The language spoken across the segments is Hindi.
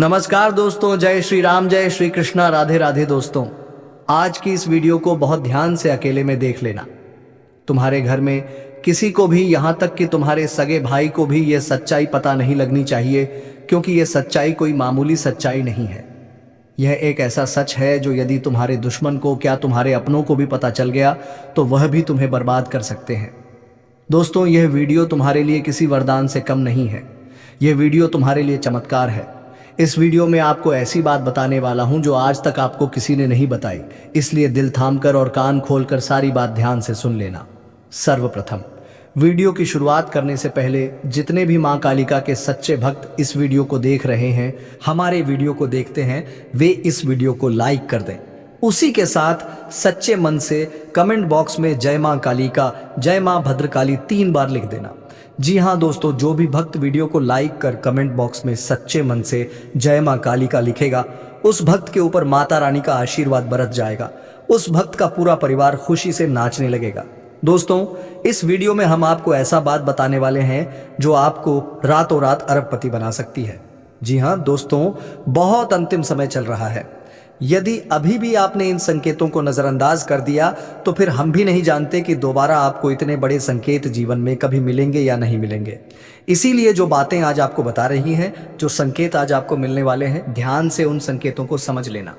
नमस्कार दोस्तों, जय श्री राम, जय श्री कृष्णा, राधे राधे। दोस्तों, आज की इस वीडियो को बहुत ध्यान से अकेले में देख लेना। तुम्हारे घर में किसी को भी, यहां तक कि तुम्हारे सगे भाई को भी यह सच्चाई पता नहीं लगनी चाहिए, क्योंकि यह सच्चाई कोई मामूली सच्चाई नहीं है। यह एक ऐसा सच है जो यदि तुम्हारे दुश्मन को, क्या तुम्हारे अपनों को भी पता चल गया तो वह भी तुम्हें बर्बाद कर सकते हैं। दोस्तों, यह वीडियो तुम्हारे लिए किसी वरदान से कम नहीं है। यह वीडियो तुम्हारे लिए चमत्कार है। इस वीडियो में आपको ऐसी बात बताने वाला हूं जो आज तक आपको किसी ने नहीं बताई, इसलिए दिल थामकर और कान खोलकर सारी बात ध्यान से सुन लेना। सर्वप्रथम, वीडियो की शुरुआत करने से पहले जितने भी मां कालिका के सच्चे भक्त इस वीडियो को देख रहे हैं, हमारे वीडियो को देखते हैं, वे इस वीडियो को लाइक कर दें। उसी के साथ सच्चे मन से कमेंट बॉक्स में जय मां कालिका, जय मां भद्रकाली 3 बार लिख देना। जी हाँ दोस्तों, जो भी भक्त वीडियो को लाइक कर कमेंट बॉक्स में सच्चे मन से जय मां कालिका लिखेगा, उस भक्त के ऊपर माता रानी का आशीर्वाद बरस जाएगा। उस भक्त का पूरा परिवार खुशी से नाचने लगेगा। दोस्तों, इस वीडियो में हम आपको ऐसा बात बताने वाले हैं जो आपको रातों रात अरबपति बना सकती है। जी हाँ दोस्तों, बहुत अंतिम समय चल रहा है। यदि अभी भी आपने इन संकेतों को नजरअंदाज कर दिया तो फिर हम भी नहीं जानते कि दोबारा आपको इतने बड़े संकेत जीवन में कभी मिलेंगे या नहीं मिलेंगे। इसीलिए जो बातें आज आपको बता रही हैं, जो संकेत आज आपको मिलने वाले हैं, ध्यान से उन संकेतों को समझ लेना।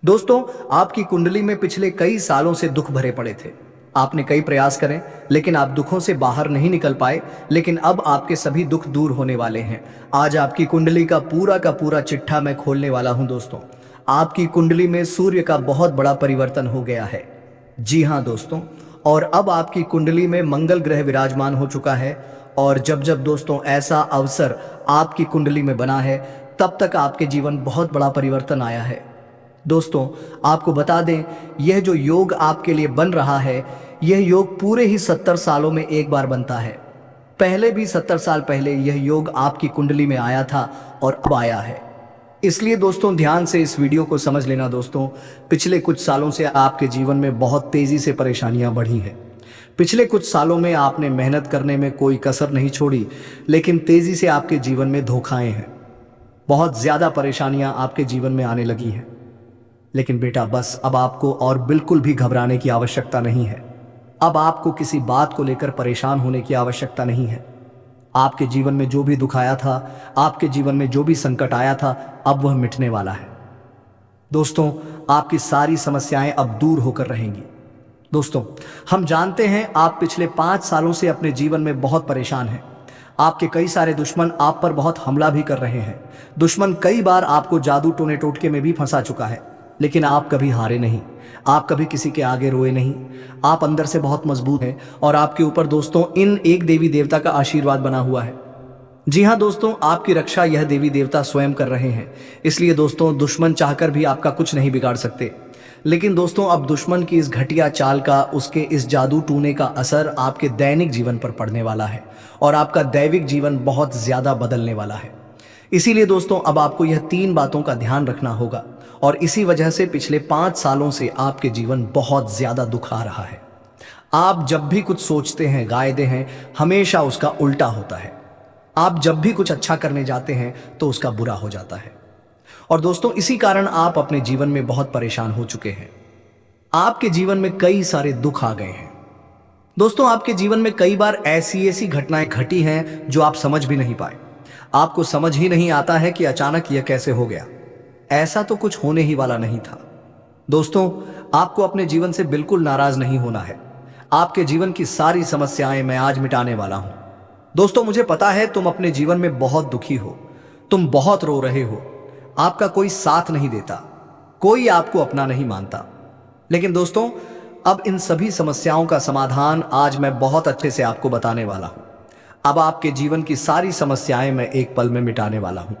दोस्तों, आपकी कुंडली में पिछले कई सालों से दुख भरे पड़े थे। आपने कई प्रयास करें लेकिन आप दुखों से बाहर नहीं निकल पाए, लेकिन अब आपके सभी दुख दूर होने वाले हैं। आज आपकी कुंडली का पूरा चिट्ठा मैं खोलने वाला हूं। दोस्तों, आपकी कुंडली में सूर्य का बहुत बड़ा परिवर्तन हो गया है। जी हाँ दोस्तों, और अब आपकी कुंडली में मंगल ग्रह विराजमान हो चुका है। और जब जब दोस्तों ऐसा अवसर आपकी कुंडली में बना है, तब तक आपके जीवन बहुत बड़ा परिवर्तन आया है। दोस्तों, आपको बता दें, यह जो योग आपके लिए बन रहा है, यह योग पूरे ही 70 सालों में एक बार बनता है। पहले भी 70 साल पहले यह योग आपकी कुंडली में आया था और अब आया है। इसलिए दोस्तों, ध्यान से इस वीडियो को समझ लेना। दोस्तों, पिछले कुछ सालों से आपके जीवन में बहुत तेजी से परेशानियां बढ़ी हैं। पिछले कुछ सालों में आपने मेहनत करने में कोई कसर नहीं छोड़ी, लेकिन तेजी से आपके जीवन में धोखाएं हैं। बहुत ज्यादा परेशानियां आपके जीवन में आने लगी हैं। लेकिन बेटा, बस अब आपको और बिल्कुल भी घबराने की आवश्यकता नहीं है। अब आपको किसी बात को लेकर परेशान होने की आवश्यकता नहीं है। आपके जीवन में जो भी दुख आया था, आपके जीवन में जो भी संकट आया था, अब वह मिटने वाला है। दोस्तों, आपकी सारी समस्याएं अब दूर होकर रहेंगी। दोस्तों, हम जानते हैं आप पिछले 5 सालों से अपने जीवन में बहुत परेशान हैं। आपके कई सारे दुश्मन आप पर बहुत हमला भी कर रहे हैं। दुश्मन कई बार आपको जादू टोने टोटके में भी फंसा चुका है, लेकिन आप कभी हारे नहीं। आप कभी किसी के आगे रोए नहीं। आप अंदर से बहुत मजबूत हैं और आपके ऊपर दोस्तों इन एक देवी देवता का आशीर्वाद बना हुआ है। जी हाँ दोस्तों, आपकी रक्षा यह देवी देवता स्वयं कर रहे हैं। इसलिए दोस्तों, दुश्मन चाहकर भी आपका कुछ नहीं बिगाड़ सकते। लेकिन दोस्तों, अब दुश्मन की इस घटिया चाल का, उसके इस जादू टूने का असर आपके दैनिक जीवन पर पड़ने वाला है और आपका दैविक जीवन बहुत ज्यादा बदलने वाला है। इसीलिए दोस्तों, अब आपको यह 3 बातों का ध्यान रखना होगा और इसी वजह से पिछले 5 सालों से आपके जीवन बहुत ज्यादा दुख आ रहा है। आप जब भी कुछ सोचते हैं, गायते हैं, हमेशा उसका उल्टा होता है। आप जब भी कुछ अच्छा करने जाते हैं तो उसका बुरा हो जाता है। और दोस्तों, इसी कारण आप अपने जीवन में बहुत परेशान हो चुके हैं। आपके जीवन में कई सारे दुख आ गए हैं। दोस्तों, आपके जीवन में कई बार ऐसी घटनाएं घटी हैं जो आप समझ भी नहीं पाए। आपको समझ ही नहीं आता है कि अचानक यह कैसे हो गया। ऐसा तो कुछ होने ही वाला नहीं था। दोस्तों, आपको अपने जीवन से बिल्कुल नाराज नहीं होना है। आपके जीवन की सारी समस्याएं मैं आज मिटाने वाला हूं। दोस्तों, मुझे पता है तुम अपने जीवन में बहुत दुखी हो, तुम बहुत रो रहे हो। आपका कोई साथ नहीं देता, कोई आपको अपना नहीं मानता। लेकिन दोस्तों, अब इन सभी समस्याओं का समाधान आज मैं बहुत अच्छे से आपको बताने वाला हूं। अब आपके जीवन की सारी समस्याएं मैं एक पल में मिटाने वाला हूं।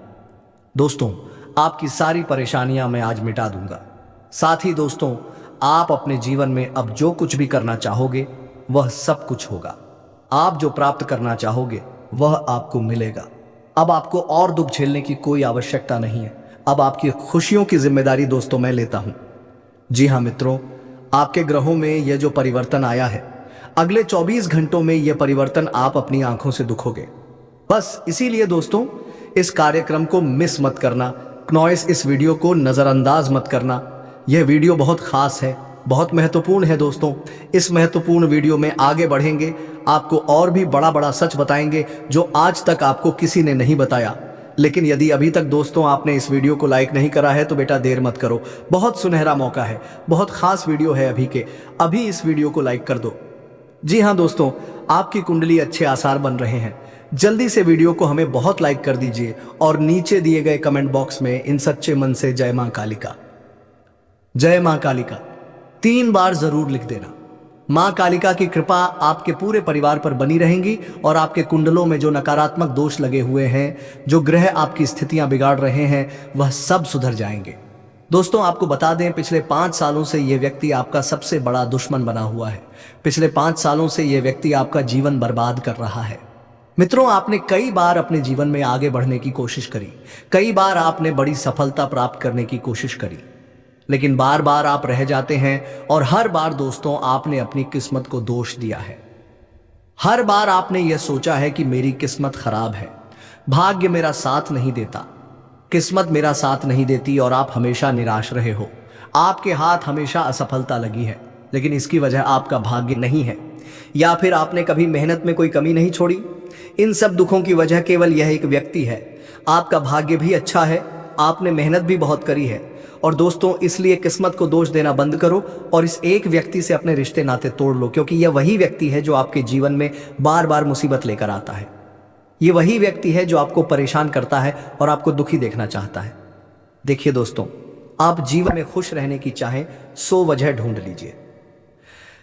दोस्तों, आपकी सारी परेशानियां मैं आज मिटा दूंगा। साथ ही दोस्तों, आप अपने जीवन में अब जो कुछ भी करना चाहोगे वह सब कुछ होगा। आप जो प्राप्त करना चाहोगे वह आपको मिलेगा। अब आपको और दुख झेलने की कोई आवश्यकता नहीं है। अब आपकी खुशियों की जिम्मेदारी दोस्तों मैं लेता हूं। जी हाँ मित्रों, आपके ग्रहों में यह जो परिवर्तन आया है, अगले 24 घंटों में यह परिवर्तन आप अपनी आंखों से दुखोगे। बस इसीलिए दोस्तों, इस कार्यक्रम को मिस मत करना, नॉइस इस वीडियो को नज़रअंदाज मत करना। यह वीडियो बहुत खास है, बहुत महत्वपूर्ण है दोस्तों। इस महत्वपूर्ण वीडियो में आगे बढ़ेंगे, आपको और भी बड़ा बड़ा सच बताएंगे जो आज तक आपको किसी ने नहीं बताया। लेकिन यदि अभी तक दोस्तों आपने इस वीडियो को लाइक नहीं करा है तो बेटा देर मत करो, बहुत सुनहरा मौका है, बहुत खास वीडियो है अभी इस वीडियो को लाइक कर दो। जी हाँ दोस्तों, आपकी कुंडली अच्छे आसार बन रहे हैं। जल्दी से वीडियो को हमें बहुत लाइक कर दीजिए और नीचे दिए गए कमेंट बॉक्स में इन सच्चे मन से जय मां कालिका, जय मां कालिका 3 बार जरूर लिख देना। मां कालिका की कृपा आपके पूरे परिवार पर बनी रहेंगी और आपके कुंडलों में जो नकारात्मक दोष लगे हुए हैं, जो ग्रह आपकी स्थितियां बिगाड़ रहे हैं, वह सब सुधर जाएंगे। दोस्तों आपको बता दें, पिछले 5 सालों से यह व्यक्ति आपका सबसे बड़ा दुश्मन बना हुआ है। पिछले 5 सालों से यह व्यक्ति आपका जीवन बर्बाद कर रहा है। मित्रों, आपने कई बार अपने जीवन में आगे बढ़ने की कोशिश करी, कई बार आपने बड़ी सफलता प्राप्त करने की कोशिश करी, लेकिन बार बार आप रह जाते हैं और हर बार दोस्तों आपने अपनी किस्मत को दोष दिया है। हर बार आपने यह सोचा है कि मेरी किस्मत खराब है, भाग्य मेरा साथ नहीं देता, किस्मत मेरा साथ नहीं देती और आप हमेशा निराश रहे हो। आपके हाथ हमेशा असफलता लगी है, लेकिन इसकी वजह आपका भाग्य नहीं है, या फिर आपने कभी मेहनत में कोई कमी नहीं छोड़ी। इन सब दुखों की वजह केवल यह एक व्यक्ति है। आपका भाग्य भी अच्छा है, आपने मेहनत भी बहुत करी है। और दोस्तों इसलिए किस्मत को दोष देना बंद करो और इस एक व्यक्ति से अपने रिश्ते नाते तोड़ लो, क्योंकि यह वही व्यक्ति है जो आपके जीवन में बार बार मुसीबत लेकर आता है। ये वही व्यक्ति है जो आपको परेशान करता है और आपको दुखी देखना चाहता है। देखिए दोस्तों, आप जीवन में खुश रहने की चाहें 100 वजह ढूंढ लीजिए,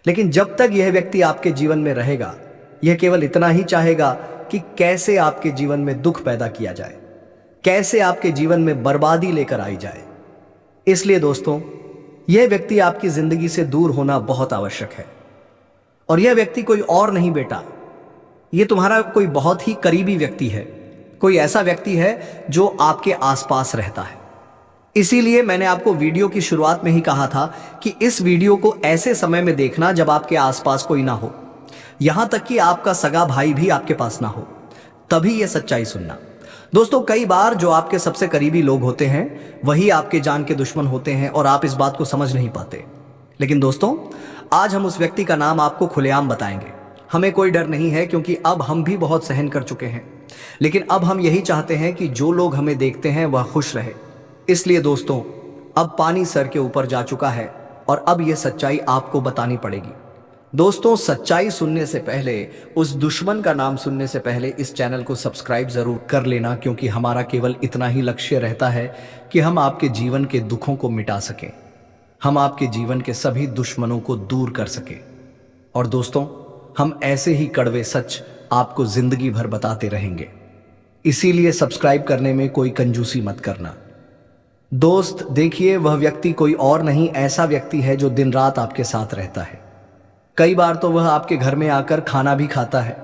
लेकिन जब तक यह व्यक्ति आपके जीवन में रहेगा, यह केवल इतना ही चाहेगा कि कैसे आपके जीवन में दुख पैदा किया जाए, कैसे आपके जीवन में बर्बादी लेकर आई जाए। इसलिए दोस्तों यह व्यक्ति आपकी जिंदगी से दूर होना बहुत आवश्यक है। और यह व्यक्ति कोई और नहीं बेटा, यह तुम्हारा कोई बहुत ही करीबी व्यक्ति है, कोई ऐसा व्यक्ति है जो आपके आसपास रहता है। इसीलिए मैंने आपको वीडियो की शुरुआत में ही कहा था कि इस वीडियो को ऐसे समय में देखना जब आपके आसपास कोई ना हो, यहां तक कि आपका सगा भाई भी आपके पास ना हो, तभी यह सच्चाई सुनना। दोस्तों कई बार जो आपके सबसे करीबी लोग होते हैं वही आपके जान के दुश्मन होते हैं और आप इस बात को समझ नहीं पाते। लेकिन दोस्तों आज हम उस व्यक्ति का नाम आपको खुलेआम बताएंगे। हमें कोई डर नहीं है, क्योंकि अब हम भी बहुत सहन कर चुके हैं, लेकिन अब हम यही चाहते हैं कि जो लोग हमें देखते हैं वह खुश रहे। इसलिए दोस्तों अब पानी सर के ऊपर जा चुका है और अब यह सच्चाई आपको बतानी पड़ेगी। दोस्तों सच्चाई सुनने से पहले, उस दुश्मन का नाम सुनने से पहले इस चैनल को सब्सक्राइब जरूर कर लेना, क्योंकि हमारा केवल इतना ही लक्ष्य रहता है कि हम आपके जीवन के दुखों को मिटा सकें, हम आपके जीवन के सभी दुश्मनों को दूर कर सकें। और दोस्तों हम ऐसे ही कड़वे सच आपको जिंदगी भर बताते रहेंगे, इसीलिए सब्सक्राइब करने में कोई कंजूसी मत करना। दोस्त देखिए, वह व्यक्ति कोई और नहीं, ऐसा व्यक्ति है जो दिन रात आपके साथ रहता है। कई बार तो वह आपके घर में आकर खाना भी खाता है।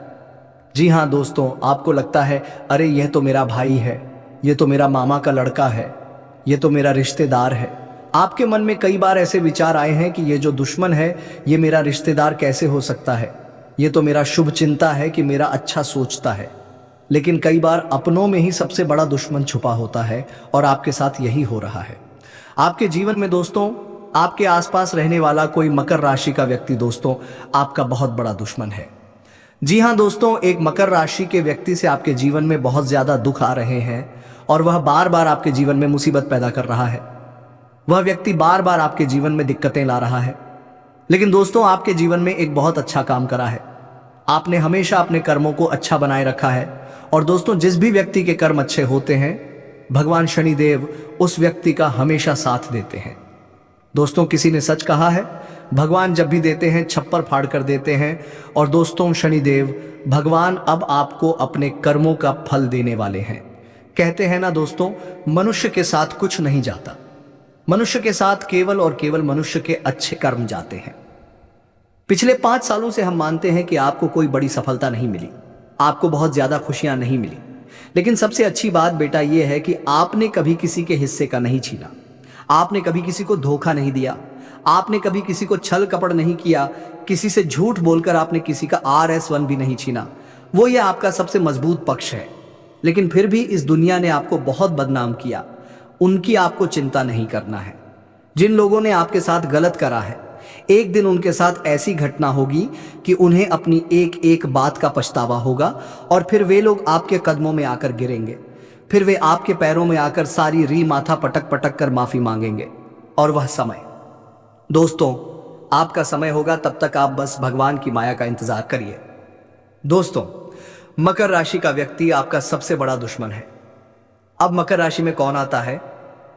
जी हाँ दोस्तों, आपको लगता है अरे यह तो मेरा भाई है, यह तो मेरा मामा का लड़का है, यह तो मेरा रिश्तेदार है। आपके मन में कई बार ऐसे विचार आए हैं कि यह जो दुश्मन है यह मेरा रिश्तेदार कैसे हो सकता है, यह तो मेरा शुभ चिंता है कि मेरा अच्छा सोचता है। लेकिन कई बार अपनों में ही सबसे बड़ा दुश्मन छुपा होता है और आपके साथ यही हो रहा है। आपके जीवन में दोस्तों आपके आसपास रहने वाला कोई मकर राशि का व्यक्ति दोस्तों आपका बहुत बड़ा दुश्मन है। जी हाँ दोस्तों, एक मकर राशि के व्यक्ति से आपके जीवन में बहुत ज्यादा दुख आ रहे हैं और वह बार बार आपके जीवन में मुसीबत पैदा कर रहा है। वह व्यक्ति बार बार आपके जीवन में दिक्कतें ला रहा है। लेकिन दोस्तों आपके जीवन में एक बहुत अच्छा काम करा है, आपने हमेशा अपने कर्मों को अच्छा बनाए रखा है। और दोस्तों जिस भी व्यक्ति के कर्म अच्छे होते हैं, भगवान शनिदेव उस व्यक्ति का हमेशा साथ देते हैं। दोस्तों किसी ने सच कहा है, भगवान जब भी देते हैं छप्पर फाड़ कर देते हैं। और दोस्तों शनिदेव भगवान अब आपको अपने कर्मों का फल देने वाले हैं। कहते हैं ना दोस्तों, मनुष्य के साथ कुछ नहीं जाता, मनुष्य के साथ केवल और केवल मनुष्य के अच्छे कर्म जाते हैं। पिछले 5 सालों से हम मानते हैं कि आपको कोई बड़ी सफलता नहीं मिली, आपको बहुत ज्यादा खुशियां नहीं मिली, लेकिन सबसे अच्छी बात बेटा यह है कि आपने कभी किसी के हिस्से का नहीं छीना, आपने कभी किसी को धोखा नहीं दिया, आपने कभी किसी को छल कपट नहीं किया, किसी से झूठ बोलकर आपने किसी का RS1 भी नहीं छीना। वो ये आपका सबसे मजबूत पक्ष है। लेकिन फिर भी इस दुनिया ने आपको बहुत बदनाम किया, उनकी आपको चिंता नहीं करना है। जिन लोगों ने आपके साथ गलत करा है, एक दिन उनके साथ ऐसी घटना होगी कि उन्हें अपनी एक एक बात का पछतावा होगा और फिर वे लोग आपके कदमों में आकर गिरेंगे। फिर वे आपके पैरों में आकर सारी री माथा पटक पटक कर माफी मांगेंगे। और वह समय दोस्तों आपका समय होगा, तब तक आप बस भगवान की माया का इंतजार करिए। दोस्तों, मकर राशि का व्यक्ति आपका सबसे बड़ा दुश्मन है। अब मकर राशि में कौन आता है?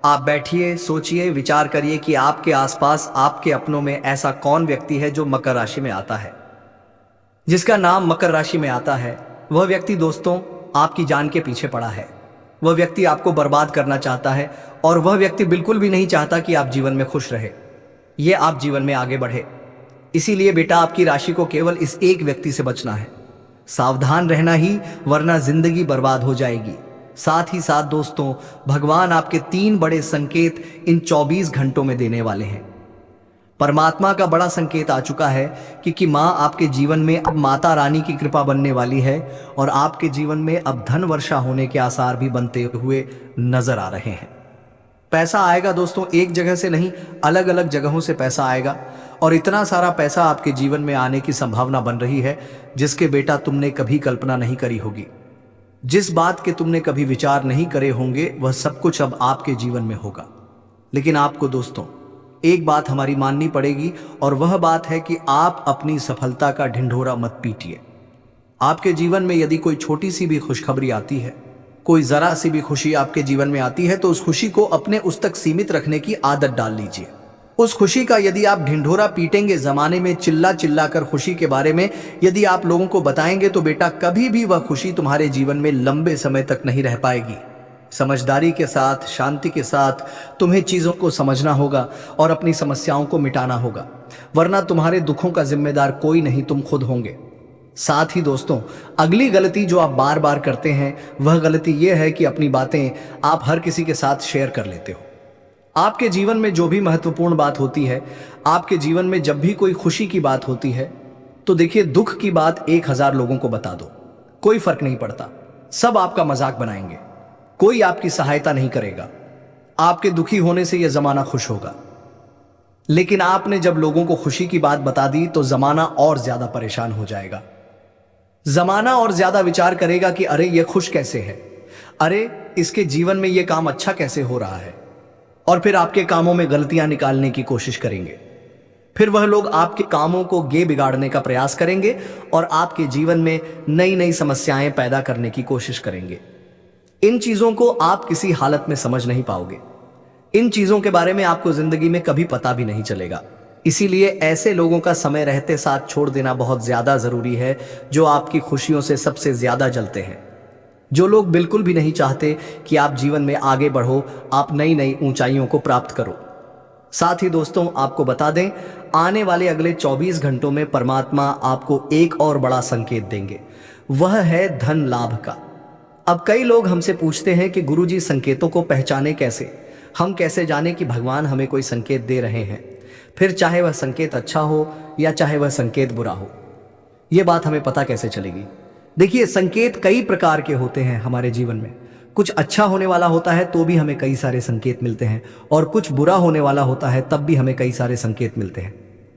आप बैठिए, सोचिए, विचार करिए कि आपके आसपास आपके अपनों में ऐसा कौन व्यक्ति है जो मकर राशि में आता है। जिसका नाम मकर राशि में आता है वह व्यक्ति दोस्तों आपकी जान के पीछे पड़ा है। वह व्यक्ति आपको बर्बाद करना चाहता है और वह व्यक्ति बिल्कुल भी नहीं चाहता कि आप जीवन में खुश रहे, ये आप जीवन में आगे बढ़े। इसीलिए बेटा आपकी राशि को केवल इस एक व्यक्ति से बचना है। सावधान रहना ही, वरना जिंदगी बर्बाद हो जाएगी। साथ ही साथ दोस्तों भगवान आपके 3 बड़े संकेत इन 24 घंटों में देने वाले हैं। परमात्मा का बड़ा संकेत आ चुका है कि माँ आपके जीवन में अब माता रानी की कृपा बनने वाली है और आपके जीवन में अब धन वर्षा होने के आसार भी बनते हुए नजर आ रहे हैं। पैसा आएगा दोस्तों, एक जगह से नहीं, अलग अलग जगहों से पैसा आएगा और इतना सारा पैसा आपके जीवन में आने की संभावना बन रही है जिसके बेटा तुमने कभी कल्पना नहीं करी होगी। जिस बात के तुमने कभी विचार नहीं करे होंगे वह सब कुछ अब आपके जीवन में होगा। लेकिन आपको दोस्तों एक बात हमारी माननी पड़ेगी और वह बात है कि आप अपनी सफलता का ढिंढोरा मत पीटिए। आपके जीवन में यदि कोई छोटी सी भी खुशखबरी आती है, कोई जरा सी भी खुशी आपके जीवन में आती है, तो उस खुशी को अपने उस तक सीमित रखने की आदत डाल लीजिए। उस खुशी का यदि आप ढिंढोरा पीटेंगे, जमाने में चिल्ला चिल्ला कर खुशी के बारे में यदि आप लोगों को बताएंगे, तो बेटा कभी भी वह खुशी तुम्हारे जीवन में लंबे समय तक नहीं रह पाएगी। समझदारी के साथ, शांति के साथ तुम्हें चीजों को समझना होगा और अपनी समस्याओं को मिटाना होगा, वरना तुम्हारे दुखों का जिम्मेदार कोई नहीं, तुम खुद होंगे। साथ ही दोस्तों अगली गलती जो आप बार बार करते हैं वह गलती यह है कि अपनी बातें आप हर किसी के साथ शेयर कर लेते हो। आपके जीवन में जो भी महत्वपूर्ण बात होती है, आपके जीवन में जब भी कोई खुशी की बात होती है, तो देखिए दुख की बात 1000 लोगों को बता दो, कोई फर्क नहीं पड़ता। सब आपका मजाक बनाएंगे, कोई आपकी सहायता नहीं करेगा। आपके दुखी होने से यह जमाना खुश होगा। लेकिन आपने जब लोगों को खुशी की बात बता दी तो जमाना और ज्यादा परेशान हो जाएगा। जमाना और ज्यादा विचार करेगा कि अरे ये खुश कैसे है, अरे इसके जीवन में ये काम अच्छा कैसे हो रहा है, और फिर आपके कामों में गलतियां निकालने की कोशिश करेंगे। फिर वह लोग आपके कामों को बिगाड़ने का प्रयास करेंगे और आपके जीवन में नई नई समस्याएं पैदा करने की कोशिश करेंगे। इन चीजों को आप किसी हालत में समझ नहीं पाओगे। इन चीजों के बारे में आपको जिंदगी में कभी पता भी नहीं चलेगा। इसीलिए ऐसे लोगों का समय रहते साथ छोड़ देना बहुत ज्यादा जरूरी है, जो आपकी खुशियों से सबसे ज्यादा जलते हैं, जो लोग बिल्कुल भी नहीं चाहते कि आप जीवन में आगे बढ़ो, आप नई नई ऊंचाइयों को प्राप्त करो। साथ ही दोस्तों आपको बता दें, आने वाले अगले 24 घंटों में परमात्मा आपको एक और बड़ा संकेत देंगे, वह है धन लाभ का। अब कई लोग हमसे पूछते हैं कि गुरुजी संकेतों को पहचाने कैसे, हम कैसे जाने कि भगवान हमें कोई संकेत दे रहे हैं, फिर चाहे वह संकेत अच्छा हो या चाहे वह संकेत बुरा हो, यह बात हमें पता कैसे चलेगी। देखिए संकेत कई प्रकार के होते हैं हमारे जीवन में। कुछ अच्छा होने वाला होता है तो भी हमें कई सारे संकेत मिलते हैं, और कुछ बुरा होने वाला होता है तब भी हमें कई सारे संकेत मिलते हैं।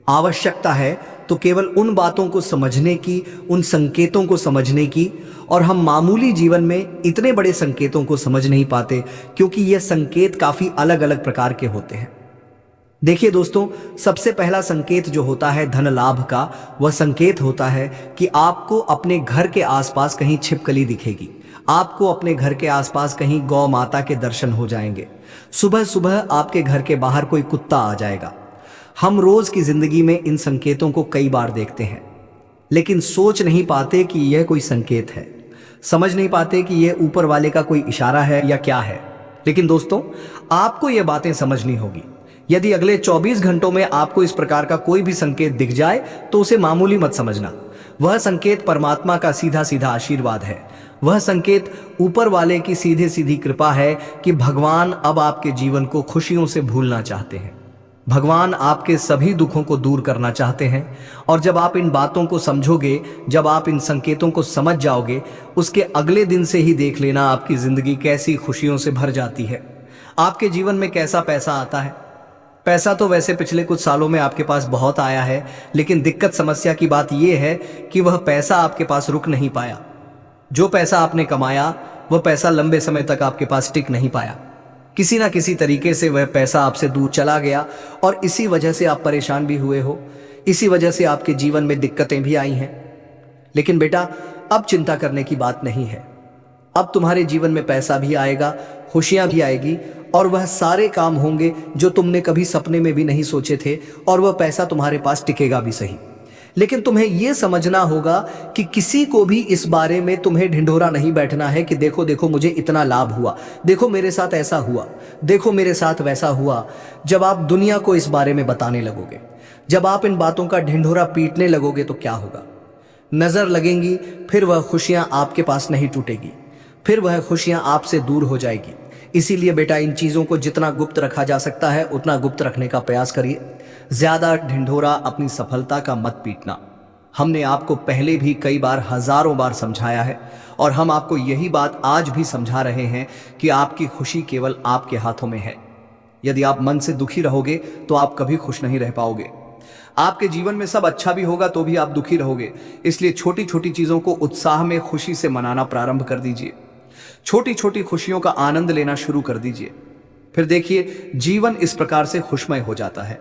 आवश्यकता है तो केवल उन बातों को समझने की, उन संकेतों को समझने की, और हम मामूली जीवन में इतने बड़े संकेतों को समझ नहीं पाते क्योंकि ये संकेत काफी अलग अलग प्रकार के होते हैं। देखिए दोस्तों, सबसे पहला संकेत जो होता है धन लाभ का, वह संकेत होता है कि आपको अपने घर के आसपास कहीं छिपकली दिखेगी, आपको अपने घर के आसपास कहीं गौ माता के दर्शन हो जाएंगे, सुबह सुबह आपके घर के बाहर कोई कुत्ता आ जाएगा। हम रोज की जिंदगी में इन संकेतों को कई बार देखते हैं, लेकिन सोच नहीं पाते कि यह कोई संकेत है, समझ नहीं पाते कि यह ऊपर वाले का कोई इशारा है या क्या है। लेकिन दोस्तों आपको यह बातें समझनी होगी। यदि अगले 24 घंटों में आपको इस प्रकार का कोई भी संकेत दिख जाए तो उसे मामूली मत समझना। वह संकेत परमात्मा का सीधा सीधा आशीर्वाद है। वह संकेत ऊपर वाले की सीधे सीधी कृपा है कि भगवान अब आपके जीवन को खुशियों से भूलना चाहते हैं। भगवान आपके सभी दुखों को दूर करना चाहते हैं। और जब आप इन बातों को समझोगे, जब आप इन संकेतों को समझ जाओगे, उसके अगले दिन से ही देख लेना आपकी जिंदगी कैसी खुशियों से भर जाती है। आपके जीवन में कैसा पैसा आता है। पैसा तो वैसे पिछले कुछ सालों में आपके पास बहुत आया है, लेकिन दिक्कत समस्या की बात यह है कि वह पैसा आपके पास रुक नहीं पाया। जो पैसा आपने कमाया वह पैसा लंबे समय तक आपके पास टिक नहीं पाया। किसी ना किसी तरीके से वह पैसा आपसे दूर चला गया और इसी वजह से आप परेशान भी हुए हो। इसी वजह से आपके जीवन में दिक्कतें भी आई हैं। लेकिन बेटा, अब चिंता करने की बात नहीं है। अब तुम्हारे जीवन में पैसा भी आएगा, खुशियां भी आएगी और वह सारे काम होंगे जो तुमने कभी सपने में भी नहीं सोचे थे, और वह पैसा तुम्हारे पास टिकेगा भी सही। लेकिन तुम्हें यह समझना होगा कि किसी को भी इस बारे में तुम्हें ढिंढोरा नहीं बैठना है कि देखो देखो मुझे इतना लाभ हुआ, देखो मेरे साथ ऐसा हुआ, देखो मेरे साथ वैसा हुआ। जब आप दुनिया को इस बारे में बताने लगोगे, जब आप इन बातों का ढिंढोरा पीटने लगोगे तो क्या होगा? नजर लगेंगी, फिर वह खुशियां आपके पास नहीं टूटेगी, फिर वह खुशियां आपसे दूर हो जाएगी। इसीलिए बेटा, इन चीजों को जितना गुप्त रखा जा सकता है उतना गुप्त रखने का प्रयास करिए। ज्यादा ढिंढोरा अपनी सफलता का मत पीटना। हमने आपको पहले भी कई बार, हजारों बार समझाया है और हम आपको यही बात आज भी समझा रहे हैं कि आपकी खुशी केवल आपके हाथों में है। यदि आप मन से दुखी रहोगे तो आप कभी खुश नहीं रह पाओगे। आपके जीवन में सब अच्छा भी होगा तो भी आप दुखी रहोगे। इसलिए छोटी छोटी चीजों को उत्साह में खुशी से मनाना प्रारंभ कर दीजिए। छोटी छोटी खुशियों का आनंद लेना शुरू कर दीजिए। फिर देखिए, जीवन इस प्रकार से खुशमय हो जाता है।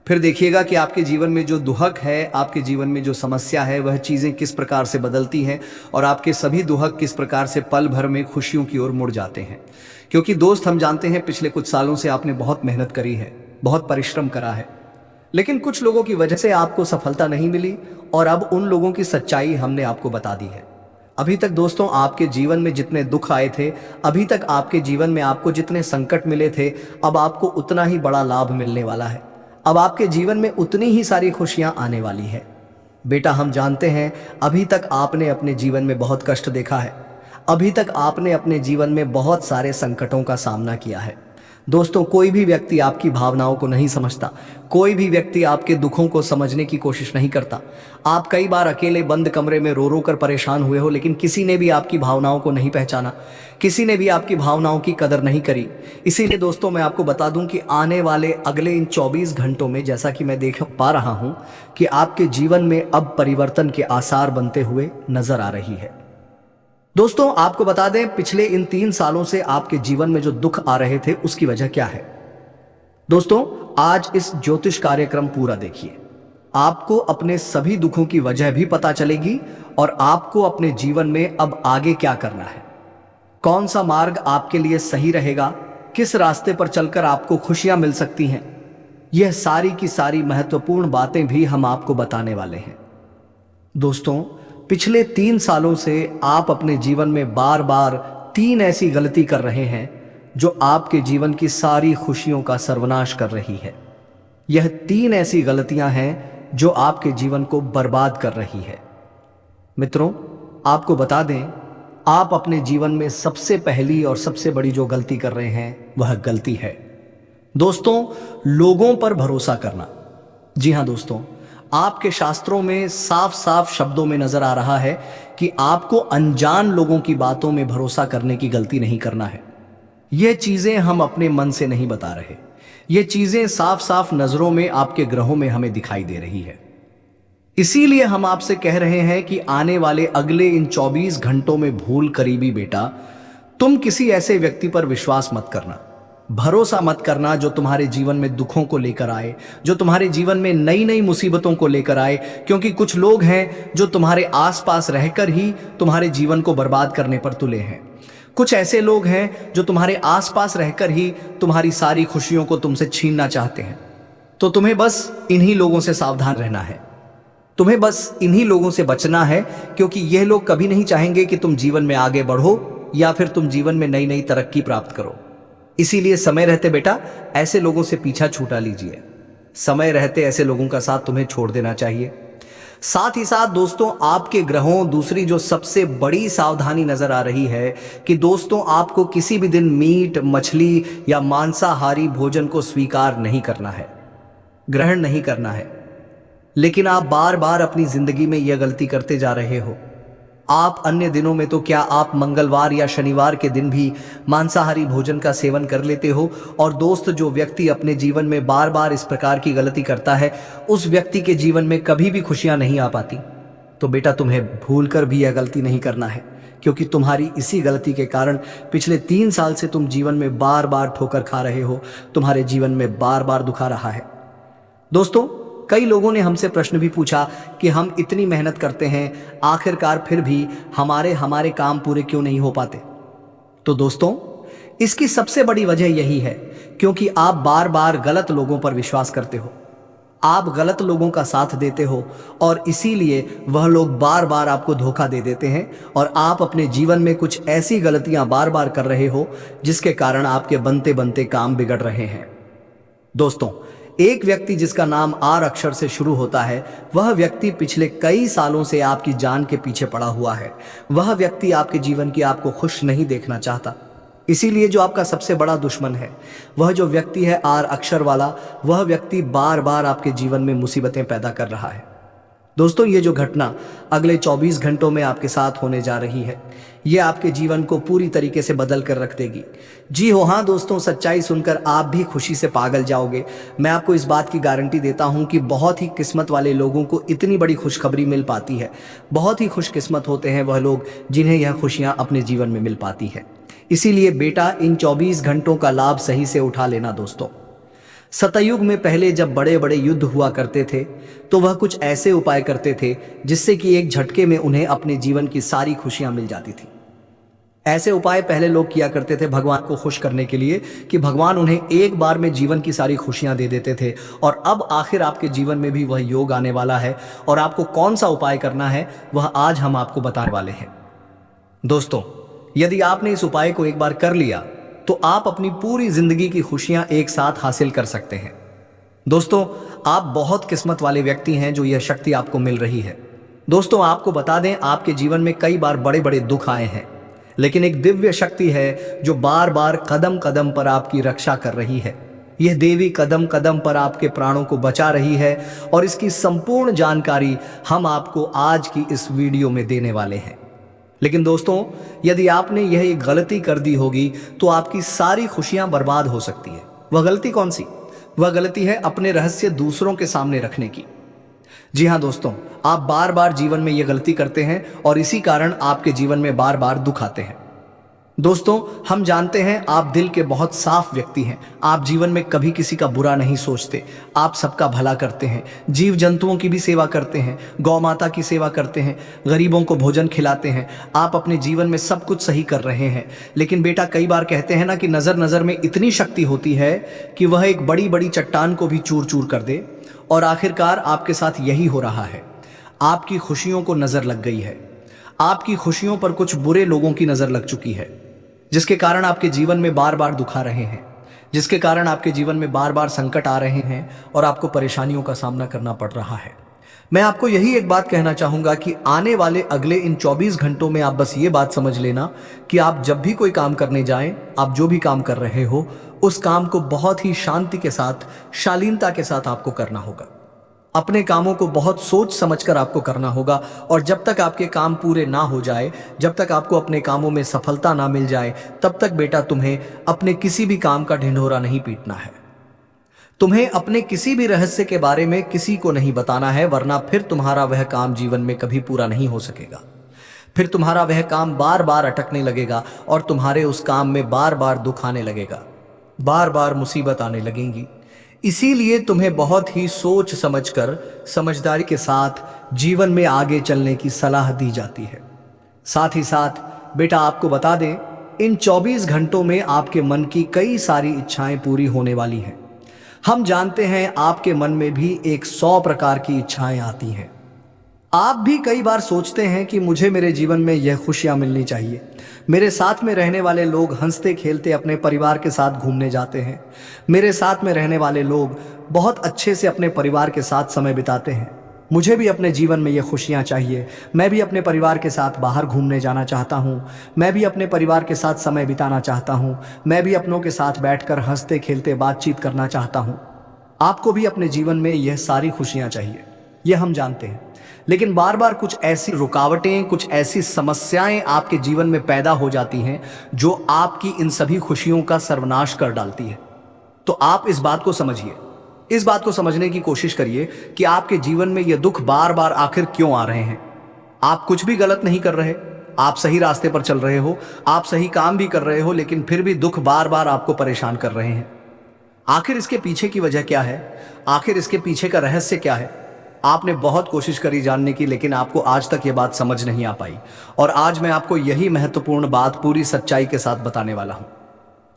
फिर देखिएगा कि आपके जीवन में जो दुहक है, आपके जीवन में जो समस्या है, वह चीजें किस प्रकार से बदलती हैं और आपके सभी दुहक किस प्रकार से पल भर में खुशियों की ओर मुड़ जाते हैं। क्योंकि दोस्त, हम जानते हैं पिछले कुछ सालों से आपने बहुत मेहनत करी है, बहुत परिश्रम करा है, लेकिन कुछ लोगों की वजह से आपको सफलता नहीं मिली और अब उन लोगों की सच्चाई हमने आपको बता दी है। अभी तक दोस्तों, आपके जीवन में जितने दुख आए थे, अभी तक आपके जीवन में आपको जितने संकट मिले थे, अब आपको उतना ही बड़ा लाभ मिलने वाला है। अब आपके जीवन में उतनी ही सारी खुशियां आने वाली है। बेटा, हम जानते हैं अभी तक आपने अपने जीवन में बहुत कष्ट देखा है, अभी तक आपने अपने जीवन में बहुत सारे संकटों का सामना किया है। दोस्तों, कोई भी व्यक्ति आपकी भावनाओं को नहीं समझता, कोई भी व्यक्ति आपके दुखों को समझने की कोशिश नहीं करता। आप कई बार अकेले बंद कमरे में रो रो कर परेशान हुए हो, लेकिन किसी ने भी आपकी भावनाओं को नहीं पहचाना, किसी ने भी आपकी भावनाओं की कदर नहीं करी। इसीलिए दोस्तों, मैं आपको बता दूं कि आने वाले अगले इन 24 घंटों में, जैसा कि मैं देख पा रहा हूं कि आपके जीवन में अब परिवर्तन के आसार बनते हुए नजर आ रही है। दोस्तों, आपको बता दें, पिछले इन 3 सालों से आपके जीवन में जो दुख आ रहे थे उसकी वजह क्या है। दोस्तों, आज इस ज्योतिष कार्यक्रम पूरा देखिए। आपको अपने सभी दुखों की वजह भी पता चलेगी और आपको अपने जीवन में अब आगे क्या करना है, कौन सा मार्ग आपके लिए सही रहेगा, किस रास्ते पर चलकर आपको खुशियां मिल सकती हैं। यह सारी की सारी महत्वपूर्ण बातें भी हम आपको बताने वाले हैं। दोस्तों, पिछले 3 सालों से आप अपने जीवन में बार बार 3 ऐसी गलती कर रहे हैं जो आपके जीवन की सारी खुशियों का सर्वनाश कर रही है। यह 3 ऐसी गलतियां हैं जो आपके जीवन को बर्बाद कर रही है। मित्रों, आपको बता दें, आप अपने जीवन में सबसे पहली और सबसे बड़ी जो गलती कर रहे हैं वह गलती है दोस्तों, लोगों पर भरोसा करना। जी हां दोस्तों, आपके शास्त्रों में साफ साफ शब्दों में नजर आ रहा है कि आपको अनजान लोगों की बातों में भरोसा करने की गलती नहीं करना है। ये चीजें हम अपने मन से नहीं बता रहे, ये चीजें साफ साफ नजरों में, आपके ग्रहों में हमें दिखाई दे रही है। इसीलिए हम आपसे कह रहे हैं कि आने वाले अगले इन 24 घंटों में भूल करीबी बेटा, तुम किसी ऐसे व्यक्ति पर विश्वास मत करना, भरोसा मत करना जो तुम्हारे जीवन में दुखों को लेकर आए, जो तुम्हारे जीवन में नई नई मुसीबतों को लेकर आए। क्योंकि कुछ लोग हैं जो तुम्हारे आसपास रहकर ही तुम्हारे जीवन को बर्बाद करने पर तुले हैं। कुछ ऐसे लोग हैं जो तुम्हारे आसपास रहकर ही तुम्हारी सारी खुशियों को तुमसे छीनना चाहते हैं। तो तुम्हें बस इन्हीं लोगों से सावधान रहना है, तुम्हें बस इन्हीं लोगों से बचना है, क्योंकि यह लोग कभी नहीं चाहेंगे कि तुम जीवन में आगे बढ़ो या फिर तुम जीवन में नई नई तरक्की प्राप्त करो। इसीलिए समय रहते बेटा ऐसे लोगों से पीछा छूटा लीजिए। समय रहते ऐसे लोगों का साथ तुम्हें छोड़ देना चाहिए। साथ ही साथ दोस्तों, आपके ग्रहों, दूसरी जो सबसे बड़ी सावधानी नजर आ रही है कि दोस्तों, आपको किसी भी दिन मीट, मछली या मांसाहारी भोजन को स्वीकार नहीं करना है। ग्रहण नहीं करना है। लेकिन आप बार बार अपनी जिंदगी में यह गलती करते जा रहे हो। आप अन्य दिनों में तो क्या आप मंगलवार या शनिवार के दिन भी मांसाहारी भोजन का सेवन कर लेते हो। और दोस्त, जो व्यक्ति अपने जीवन में बार बार इस प्रकार की गलती करता है, उस व्यक्ति के जीवन में कभी भी खुशियां नहीं आ पाती। तो बेटा, तुम्हें भूलकर भी यह गलती नहीं करना है, क्योंकि तुम्हारी इसी गलती के कारण पिछले 3 साल से तुम जीवन में बार बार ठोकर खा रहे हो, तुम्हारे जीवन में बार बार दुखा रहा है। दोस्तों, कई लोगों ने हमसे प्रश्न भी पूछा कि हम इतनी मेहनत करते हैं, आखिरकार फिर भी हमारे काम पूरे क्यों नहीं हो पाते। तो दोस्तों, इसकी सबसे बड़ी वजह यही है क्योंकि आप बार बार गलत लोगों पर विश्वास करते हो, आप गलत लोगों का साथ देते हो, और इसीलिए वह लोग बार बार आपको धोखा दे देते हैं और आप अपने जीवन में कुछ ऐसी गलतियां बार बार कर रहे हो जिसके कारण आपके बनते बनते काम बिगड़ रहे हैं। दोस्तों, एक व्यक्ति जिसका नाम आर अक्षर से शुरू होता है, वह व्यक्ति पिछले कई सालों से आपकी जान के पीछे पड़ा हुआ है। वह व्यक्ति आपके जीवन की आपको खुश नहीं देखना चाहता। इसीलिए जो आपका सबसे बड़ा दुश्मन है, वह जो व्यक्ति है आर अक्षर वाला, वह व्यक्ति बार बार आपके जीवन में मुसीबतें पैदा कर रहा है। दोस्तों, ये जो घटना अगले 24 घंटों में आपके साथ होने जा रही है, ये आपके जीवन को पूरी तरीके से बदल कर रख देगी। जी हो, हाँ दोस्तों, सच्चाई सुनकर आप भी खुशी से पागल जाओगे। मैं आपको इस बात की गारंटी देता हूँ कि बहुत ही किस्मत वाले लोगों को इतनी बड़ी खुशखबरी मिल पाती है। बहुत ही खुशकिस्मत होते हैं वह लोग जिन्हें यह खुशियाँ अपने जीवन में मिल पाती है। इसीलिए बेटा, इन 24 घंटों का लाभ सही से उठा लेना। दोस्तों, सतयुग में पहले जब बड़े बड़े युद्ध हुआ करते थे, तो वह कुछ ऐसे उपाय करते थे जिससे कि एक झटके में उन्हें अपने जीवन की सारी खुशियां मिल जाती थी। ऐसे उपाय पहले लोग किया करते थे भगवान को खुश करने के लिए, कि भगवान उन्हें एक बार में जीवन की सारी खुशियां दे देते थे। और अब आखिर आपके जीवन में भी वह योग आने वाला है, और आपको कौन सा उपाय करना है वह आज हम आपको बताने वाले हैं। दोस्तों, यदि आपने इस उपाय को एक बार कर लिया तो आप अपनी पूरी जिंदगी की खुशियां एक साथ हासिल कर सकते हैं। दोस्तों, आप बहुत किस्मत वाले व्यक्ति हैं जो यह शक्ति आपको मिल रही है। दोस्तों, आपको बता दें, आपके जीवन में कई बार बड़े बड़े दुख आए हैं, लेकिन एक दिव्य शक्ति है जो बार बार कदम कदम पर आपकी रक्षा कर रही है। यह देवी कदम कदम पर आपके प्राणों को बचा रही है, और इसकी संपूर्ण जानकारी हम आपको आज की इस वीडियो में देने वाले हैं। लेकिन दोस्तों, यदि आपने यह एक गलती कर दी होगी तो आपकी सारी खुशियां बर्बाद हो सकती है। वह गलती कौन सी? वह गलती है अपने रहस्य दूसरों के सामने रखने की। जी हां दोस्तों, आप बार बार जीवन में यह गलती करते हैं और इसी कारण आपके जीवन में बार बार दुख आते हैं। दोस्तों, हम जानते हैं आप दिल के बहुत साफ व्यक्ति हैं। आप जीवन में कभी किसी का बुरा नहीं सोचते, आप सबका भला करते हैं, जीव जंतुओं की भी सेवा करते हैं, गौ माता की सेवा करते हैं, गरीबों को भोजन खिलाते हैं। आप अपने जीवन में सब कुछ सही कर रहे हैं। लेकिन बेटा, कई बार कहते हैं ना कि नज़र में इतनी शक्ति होती है कि वह एक बड़ी बड़ी चट्टान को भी चूर चूर कर दे। और आखिरकार आपके साथ यही हो रहा है। आपकी खुशियों को नज़र लग गई है, आपकी खुशियों पर कुछ बुरे लोगों की नज़र लग चुकी है, जिसके कारण आपके जीवन में बार बार दुख आ रहे हैं, जिसके कारण आपके जीवन में बार बार संकट आ रहे हैं और आपको परेशानियों का सामना करना पड़ रहा है। मैं आपको यही एक बात कहना चाहूँगा कि आने वाले अगले इन 24 घंटों में आप बस ये बात समझ लेना कि आप जब भी कोई काम करने जाएं, आप जो भी काम कर रहे हो, उस काम को बहुत ही शांति के साथ, शालीनता के साथ आपको करना होगा। अपने कामों को बहुत सोच समझकर आपको करना होगा, और जब तक आपके काम पूरे ना हो जाए, जब तक आपको अपने कामों में सफलता ना मिल जाए, तब तक बेटा तुम्हें अपने किसी भी काम का ढिंढोरा नहीं पीटना है। तुम्हें अपने किसी भी रहस्य के बारे में किसी को नहीं बताना है, वरना फिर तुम्हारा वह काम जीवन में कभी पूरा नहीं हो सकेगा। फिर तुम्हारा वह काम बार बार अटकने लगेगा और तुम्हारे उस काम में बार बार दुख आने लगेगा, बार बार मुसीबत आने लगेंगी। इसीलिए तुम्हें बहुत ही सोच समझकर, समझदारी के साथ जीवन में आगे चलने की सलाह दी जाती है। साथ ही साथ बेटा, आपको बता दें, इन 24 घंटों में आपके मन की कई सारी इच्छाएं पूरी होने वाली हैं। हम जानते हैं आपके मन में भी 100 प्रकार की इच्छाएं आती हैं। आप भी कई बार सोचते हैं कि मुझे मेरे जीवन में यह खुशियां मिलनी चाहिए, मेरे साथ में रहने वाले लोग हंसते खेलते अपने परिवार के साथ घूमने जाते हैं, मेरे साथ में रहने वाले लोग बहुत अच्छे से अपने परिवार के साथ समय बिताते हैं। मुझे भी अपने जीवन में ये खुशियां चाहिए, मैं भी अपने परिवार के साथ बाहर घूमने जाना चाहता हूँ, मैं भी अपने परिवार के साथ समय बिताना चाहता हूँ, मैं भी अपनों के साथ बैठकर हंसते खेलते बातचीत करना चाहता हूँ। आपको भी अपने जीवन में यह सारी खुशियां चाहिए, यह हम जानते हैं। लेकिन बार बार कुछ ऐसी रुकावटें, कुछ ऐसी समस्याएं आपके जीवन में पैदा हो जाती हैं जो आपकी इन सभी खुशियों का सर्वनाश कर डालती है। तो आप इस बात को समझिए, इस बात को समझने की कोशिश करिए कि आपके जीवन में ये दुख बार बार आखिर क्यों आ रहे हैं। आप कुछ भी गलत नहीं कर रहे, आप सही रास्ते पर चल रहे हो, आप सही काम भी कर रहे हो, लेकिन फिर भी दुख बार बार आपको परेशान कर रहे हैं। आखिर इसके पीछे की वजह क्या है? आखिर इसके पीछे का रहस्य क्या है? आपने बहुत कोशिश करी जानने की, लेकिन आपको आज तक ये बात समझ नहीं आ पाई। और आज मैं आपको यही महत्वपूर्ण बात पूरी सच्चाई के साथ बताने वाला हूं।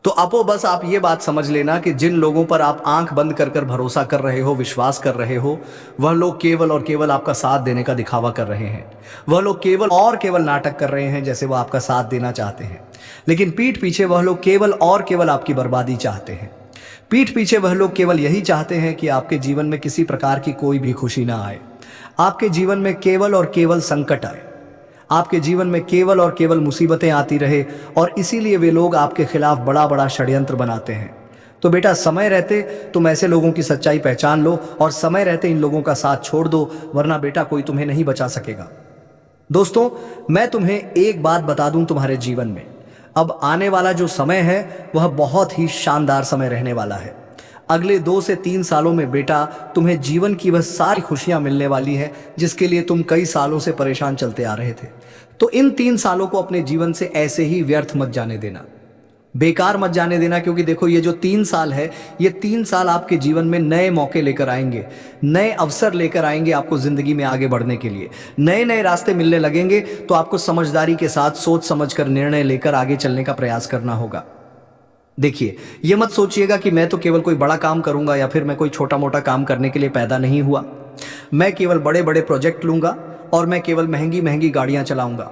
तो अपो बस आप ये बात समझ लेना कि जिन लोगों पर आप आंख बंद कर कर भरोसा कर रहे हो, विश्वास कर रहे हो, वह लोग केवल और केवल आपका साथ देने का दिखावा कर रहे हैं। वह लोग केवल और केवल नाटक कर रहे हैं जैसे वह आपका साथ देना चाहते हैं, लेकिन पीठ पीछे वह लोग केवल और केवल आपकी बर्बादी चाहते हैं। पीठ पीछे वह लोग केवल यही चाहते हैं कि आपके जीवन में किसी प्रकार की कोई भी खुशी ना आए, आपके जीवन में केवल और केवल संकट आए, आपके जीवन में केवल और केवल मुसीबतें आती रहे, और इसीलिए वे लोग आपके खिलाफ बड़ा बड़ा षड्यंत्र बनाते हैं। तो बेटा, समय रहते तुम ऐसे लोगों की सच्चाई पहचान लो और समय रहते इन लोगों का साथ छोड़ दो, वरना बेटा कोई तुम्हें नहीं बचा सकेगा। दोस्तों, मैं तुम्हें एक बात बता दूं, तुम्हारे जीवन में अब आने वाला जो समय है वह बहुत ही शानदार समय रहने वाला है। अगले 2 से 3 सालों में बेटा तुम्हें जीवन की वह सारी खुशियां मिलने वाली है जिसके लिए तुम कई सालों से परेशान चलते आ रहे थे। तो इन 3 सालों को अपने जीवन से ऐसे ही व्यर्थ मत जाने देना, बेकार मत जाने देना, क्योंकि देखो ये जो 3 साल है, ये 3 साल आपके जीवन में नए मौके लेकर आएंगे, नए अवसर लेकर आएंगे आपको जिंदगी में आगे बढ़ने के लिए। नए नए रास्ते मिलने लगेंगे, तो आपको समझदारी के साथ सोच समझकर निर्णय लेकर आगे चलने का प्रयास करना होगा। देखिए, ये मत सोचिएगा कि मैं तो केवल कोई बड़ा काम करूंगा या फिर मैं कोई छोटा मोटा काम करने के लिए पैदा नहीं हुआ, मैं केवल बड़े बड़े प्रोजेक्ट लूंगा और मैं केवल महंगी महंगी गाड़ियां चलाऊंगा।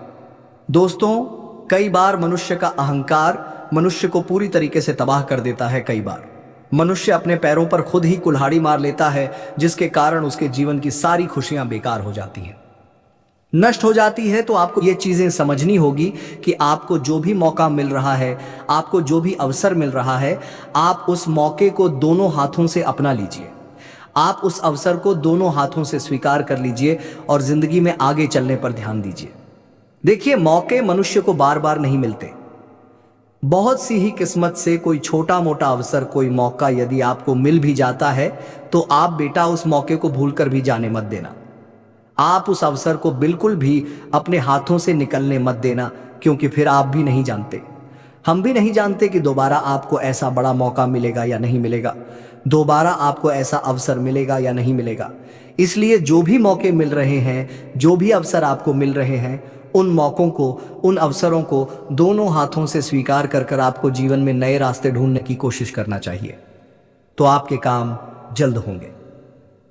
दोस्तों, कई बार मनुष्य का अहंकार मनुष्य को पूरी तरीके से तबाह कर देता है। कई बार मनुष्य अपने पैरों पर खुद ही कुल्हाड़ी मार लेता है, जिसके कारण उसके जीवन की सारी खुशियां बेकार हो जाती हैं, नष्ट हो जाती है। तो आपको ये चीजें समझनी होगी कि आपको जो भी मौका मिल रहा है, आपको जो भी अवसर मिल रहा है, आप उस मौके को दोनों हाथों से अपना लीजिए, आप उस अवसर को दोनों हाथों से स्वीकार कर लीजिए और जिंदगी में आगे चलने पर ध्यान दीजिए। देखिए, मौके मनुष्य को बार बार नहीं मिलते, बहुत सी ही किस्मत से कोई छोटा मोटा अवसर, कोई मौका यदि आपको मिल भी जाता है तो आप बेटा उस मौके को भूलकर भी जाने मत देना। आप उस अवसर को बिल्कुल भी अपने हाथों से निकलने मत देना, क्योंकि फिर आप भी नहीं जानते, हम भी नहीं जानते कि दोबारा आपको ऐसा बड़ा मौका मिलेगा या नहीं मिलेगा, दोबारा आपको ऐसा अवसर मिलेगा या नहीं मिलेगा। इसलिए जो भी मौके मिल रहे हैं, जो भी अवसर आपको मिल रहे हैं, उन मौकों को, उन अवसरों को दोनों हाथों से स्वीकार कर कर आपको जीवन में नए रास्ते ढूंढने की कोशिश करना चाहिए, तो आपके काम जल्द होंगे।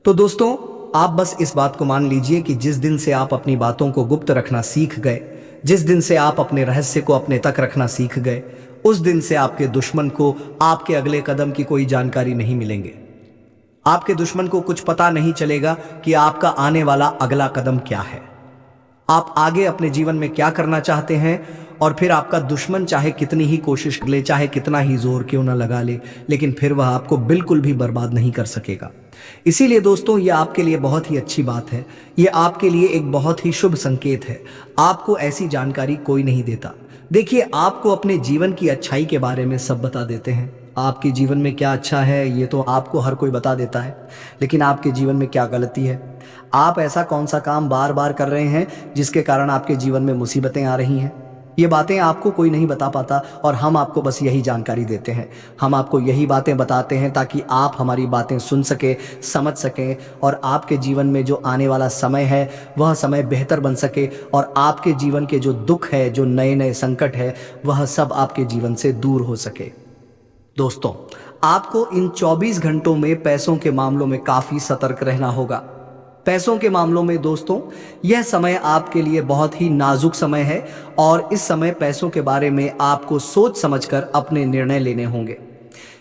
तो दोस्तों, आप बस इस बात को मान लीजिए कि जिस दिन से आप अपनी बातों को गुप्त रखना सीख गए, जिस दिन से आप अपने रहस्य को अपने तक रखना सीख गए, उस दिन से आपके दुश्मन को आपके अगले कदम की कोई जानकारी नहीं मिलेंगे। आपके दुश्मन को कुछ पता नहीं चलेगा कि आपका आने वाला अगला कदम क्या है, आप आगे अपने जीवन में क्या करना चाहते हैं। और फिर आपका दुश्मन चाहे कितनी ही कोशिश कर ले, चाहे कितना ही जोर क्यों ना लगा ले, लेकिन फिर वह आपको बिल्कुल भी बर्बाद नहीं कर सकेगा। इसीलिए दोस्तों, यह आपके लिए बहुत ही अच्छी बात है, यह आपके लिए एक बहुत ही शुभ संकेत है। आपको ऐसी जानकारी कोई नहीं देता। देखिए, आपको अपने जीवन की अच्छाई के बारे में सब बता देते हैं। आपके जीवन में क्या अच्छा है ये तो आपको हर कोई बता देता है, लेकिन आपके जीवन में क्या गलती है, आप ऐसा कौन सा काम बार बार कर रहे हैं जिसके कारण आपके जीवन में मुसीबतें आ रही हैं, ये बातें आपको कोई नहीं बता पाता। और हम आपको बस यही जानकारी देते हैं, हम आपको यही बातें बताते हैं ताकि आप हमारी बातें सुन सके, समझ सकें, और आपके जीवन में जो आने वाला समय है वह समय बेहतर बन सके, और आपके जीवन के जो दुख है, जो नए नए संकट है, वह सब आपके जीवन से दूर हो सके। दोस्तों, आपको इन 24 घंटों में पैसों के मामलों में काफ़ी सतर्क रहना होगा। पैसों के मामलों में दोस्तों, यह समय आपके लिए बहुत ही नाजुक समय है, और इस समय पैसों के बारे में आपको सोच समझकर अपने निर्णय लेने होंगे।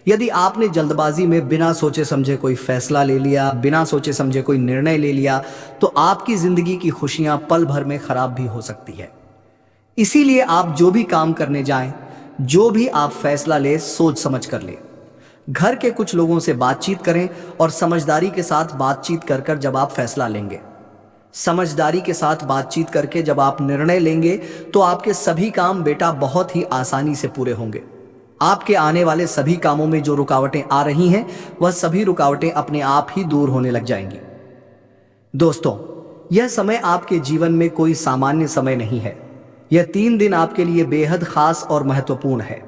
यदि आपने जल्दबाजी में बिना सोचे समझे कोई फैसला ले लिया, बिना सोचे समझे कोई निर्णय ले लिया, तो आपकी जिंदगी की खुशियां पल भर में खराब भी हो सकती है। इसीलिए आप जो भी काम करने जाएं, जो भी आप फैसला ले, सोच समझ कर ले। घर के कुछ लोगों से बातचीत करें और समझदारी के साथ बातचीत कर जब आप फैसला लेंगे, समझदारी के साथ बातचीत करके जब आप निर्णय लेंगे तो आपके सभी काम बेटा बहुत ही आसानी से पूरे होंगे। आपके आने वाले सभी कामों में जो रुकावटें आ रही हैं वह सभी रुकावटें अपने आप ही दूर होने लग जाएंगी। दोस्तों, यह समय आपके जीवन में कोई सामान्य समय नहीं है। यह 3 दिन आपके लिए बेहद खास और महत्वपूर्ण है।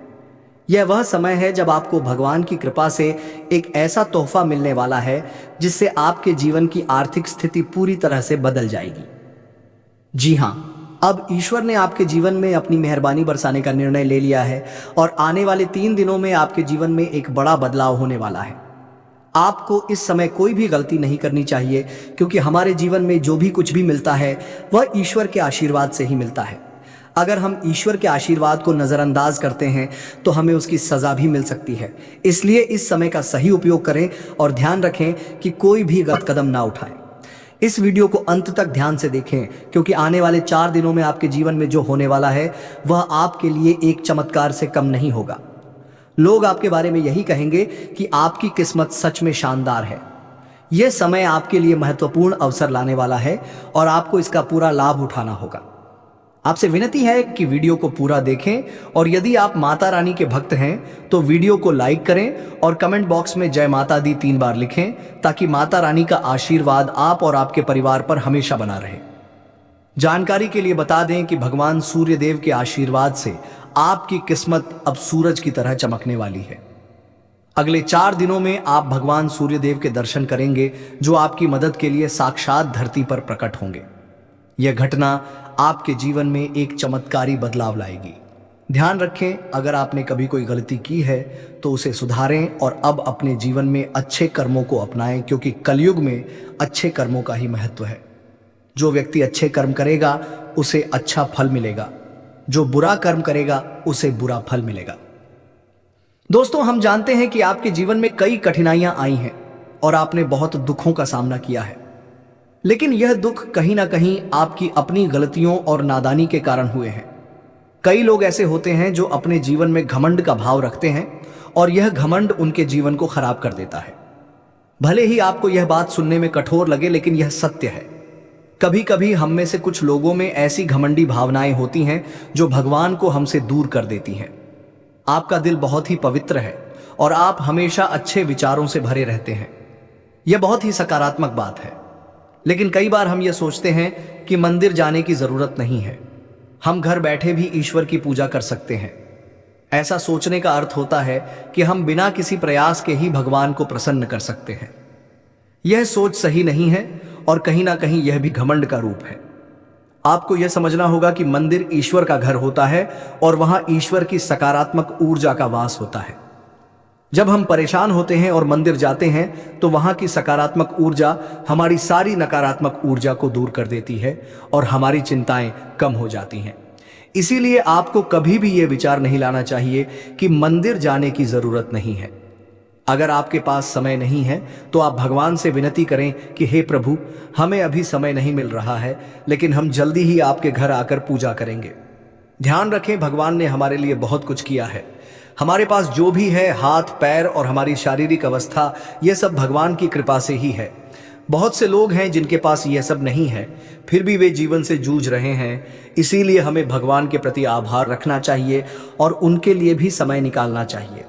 यह वह समय है जब आपको भगवान की कृपा से एक ऐसा तोहफा मिलने वाला है जिससे आपके जीवन की आर्थिक स्थिति पूरी तरह से बदल जाएगी। जी हां, अब ईश्वर ने आपके जीवन में अपनी मेहरबानी बरसाने का निर्णय ले लिया है और आने वाले 3 दिनों में आपके जीवन में एक बड़ा बदलाव होने वाला है। आपको इस समय कोई भी गलती नहीं करनी चाहिए, क्योंकि हमारे जीवन में जो भी कुछ भी मिलता है वह ईश्वर के आशीर्वाद से ही मिलता है। अगर हम ईश्वर के आशीर्वाद को नज़रअंदाज करते हैं तो हमें उसकी सज़ा भी मिल सकती है। इसलिए इस समय का सही उपयोग करें और ध्यान रखें कि कोई भी गलत कदम ना उठाएं। इस वीडियो को अंत तक ध्यान से देखें, क्योंकि आने वाले 4 दिनों में आपके जीवन में जो होने वाला है वह आपके लिए एक चमत्कार से कम नहीं होगा। लोग आपके बारे में यही कहेंगे कि आपकी किस्मत सच में शानदार है। यह समय आपके लिए महत्वपूर्ण अवसर लाने वाला है और आपको इसका पूरा लाभ उठाना होगा। आपसे विनती है कि वीडियो को पूरा देखें और यदि आप माता रानी के भक्त हैं तो वीडियो को लाइक करें और कमेंट बॉक्स में जय माता दी 3 बार लिखें, ताकि माता रानी का आशीर्वाद आप और आपके परिवार पर हमेशा बना रहे। जानकारी के लिए बता दें कि भगवान सूर्य देव के आशीर्वाद से आपकी किस्मत अब सूरज की तरह चमकने वाली है। अगले 4 दिनों में आप भगवान सूर्य देव के दर्शन करेंगे, जो आपकी मदद के लिए साक्षात धरती पर प्रकट होंगे। यह घटना आपके जीवन में एक चमत्कारी बदलाव लाएगी। ध्यान रखें, अगर आपने कभी कोई गलती की है तो उसे सुधारें और अब अपने जीवन में अच्छे कर्मों को अपनाएं, क्योंकि कलयुग में अच्छे कर्मों का ही महत्व है। जो व्यक्ति अच्छे कर्म करेगा उसे अच्छा फल मिलेगा, जो बुरा कर्म करेगा उसे बुरा फल मिलेगा। दोस्तों, हम जानते हैं कि आपके जीवन में कई कठिनाइयां आई हैं और आपने बहुत दुखों का सामना किया है, लेकिन यह दुख कहीं ना कहीं आपकी अपनी गलतियों और नादानी के कारण हुए हैं। कई लोग ऐसे होते हैं जो अपने जीवन में घमंड का भाव रखते हैं और यह घमंड उनके जीवन को खराब कर देता है। भले ही आपको यह बात सुनने में कठोर लगे, लेकिन यह सत्य है। कभी कभी हम में से कुछ लोगों में ऐसी घमंडी भावनाएं होती हैं जो भगवान को हमसे दूर कर देती हैं। आपका दिल बहुत ही पवित्र है और आप हमेशा अच्छे विचारों से भरे रहते हैं। यह बहुत ही सकारात्मक बात है, लेकिन कई बार हम यह सोचते हैं कि मंदिर जाने की जरूरत नहीं है, हम घर बैठे भी ईश्वर की पूजा कर सकते हैं। ऐसा सोचने का अर्थ होता है कि हम बिना किसी प्रयास के ही भगवान को प्रसन्न कर सकते हैं। यह सोच सही नहीं है और कहीं ना कहीं यह भी घमंड का रूप है। आपको यह समझना होगा कि मंदिर ईश्वर का घर होता है और वहां ईश्वर की सकारात्मक ऊर्जा का वास होता है। जब हम परेशान होते हैं और मंदिर जाते हैं तो वहां की सकारात्मक ऊर्जा हमारी सारी नकारात्मक ऊर्जा को दूर कर देती है और हमारी चिंताएं कम हो जाती हैं। इसीलिए आपको कभी भी यह विचार नहीं लाना चाहिए कि मंदिर जाने की जरूरत नहीं है। अगर आपके पास समय नहीं है तो आप भगवान से विनती करें कि हे प्रभु, हमें अभी समय नहीं मिल रहा है, लेकिन हम जल्दी ही आपके घर आकर पूजा करेंगे। ध्यान रखें, भगवान ने हमारे लिए बहुत कुछ किया है। हमारे पास जो भी है, हाथ पैर और हमारी शारीरिक अवस्था, यह सब भगवान की कृपा से ही है। बहुत से लोग हैं जिनके पास यह सब नहीं है, फिर भी वे जीवन से जूझ रहे हैं। इसीलिए हमें भगवान के प्रति आभार रखना चाहिए और उनके लिए भी समय निकालना चाहिए।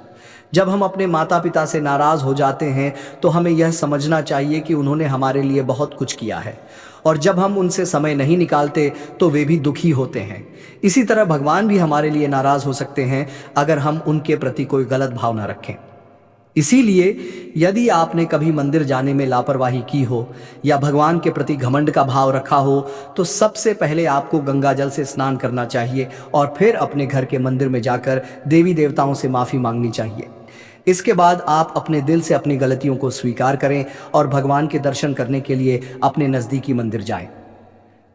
जब हम अपने माता पिता से नाराज हो जाते हैं तो हमें यह समझना चाहिए कि उन्होंने हमारे लिए बहुत कुछ किया है, और जब हम उनसे समय नहीं निकालते तो वे भी दुखी होते हैं। इसी तरह भगवान भी हमारे लिए नाराज हो सकते हैं अगर हम उनके प्रति कोई गलत भावना रखें। इसीलिए यदि आपने कभी मंदिर जाने में लापरवाही की हो या भगवान के प्रति घमंड का भाव रखा हो, तो सबसे पहले आपको गंगा जल से स्नान करना चाहिए और फिर अपने घर के मंदिर में जाकर देवी देवताओं से माफ़ी मांगनी चाहिए। इसके बाद आप अपने दिल से अपनी गलतियों को स्वीकार करें और भगवान के दर्शन करने के लिए अपने नज़दीकी मंदिर जाएं।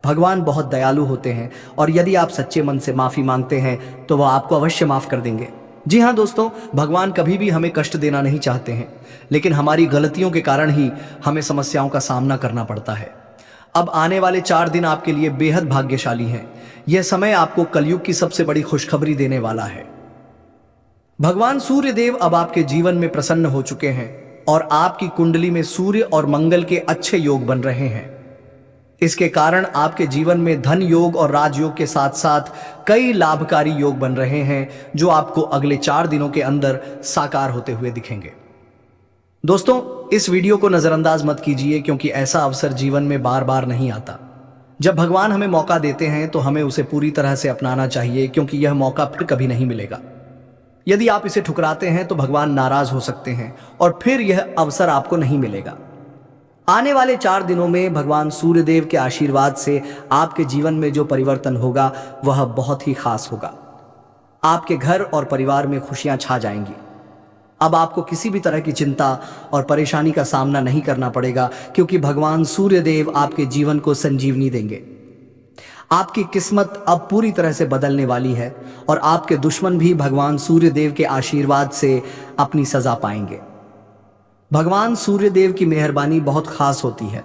भगवान बहुत दयालु होते हैं और यदि आप सच्चे मन से माफ़ी मांगते हैं तो वह आपको अवश्य माफ़ कर देंगे। जी हाँ दोस्तों, भगवान कभी भी हमें कष्ट देना नहीं चाहते हैं, लेकिन हमारी गलतियों के कारण ही हमें समस्याओं का सामना करना पड़ता है। अब आने वाले 4 दिन आपके लिए बेहद भाग्यशाली हैं। यह समय आपको कलयुग की सबसे बड़ी खुशखबरी देने वाला है। भगवान सूर्य देव अब आपके जीवन में प्रसन्न हो चुके हैं और आपकी कुंडली में सूर्य और मंगल के अच्छे योग बन रहे हैं। इसके कारण आपके जीवन में धन योग और राजयोग के साथ साथ कई लाभकारी योग बन रहे हैं जो आपको अगले 4 दिनों के अंदर साकार होते हुए दिखेंगे। दोस्तों, इस वीडियो को नजरअंदाज मत कीजिए क्योंकि ऐसा अवसर जीवन में बार बार नहीं आता। जब भगवान हमें मौका देते हैं तो हमें उसे पूरी तरह से अपनाना चाहिए क्योंकि यह मौका फिर कभी नहीं मिलेगा। यदि आप इसे ठुकराते हैं तो भगवान नाराज हो सकते हैं और फिर यह अवसर आपको नहीं मिलेगा। आने वाले 4 दिनों में भगवान सूर्यदेव के आशीर्वाद से आपके जीवन में जो परिवर्तन होगा वह बहुत ही खास होगा। आपके घर और परिवार में खुशियां छा जाएंगी। अब आपको किसी भी तरह की चिंता और परेशानी का सामना नहीं करना पड़ेगा क्योंकि भगवान सूर्यदेव आपके जीवन को संजीवनी देंगे। आपकी किस्मत अब पूरी तरह से बदलने वाली है और आपके दुश्मन भी भगवान सूर्यदेव के आशीर्वाद से अपनी सजा पाएंगे। भगवान सूर्यदेव की मेहरबानी बहुत खास होती है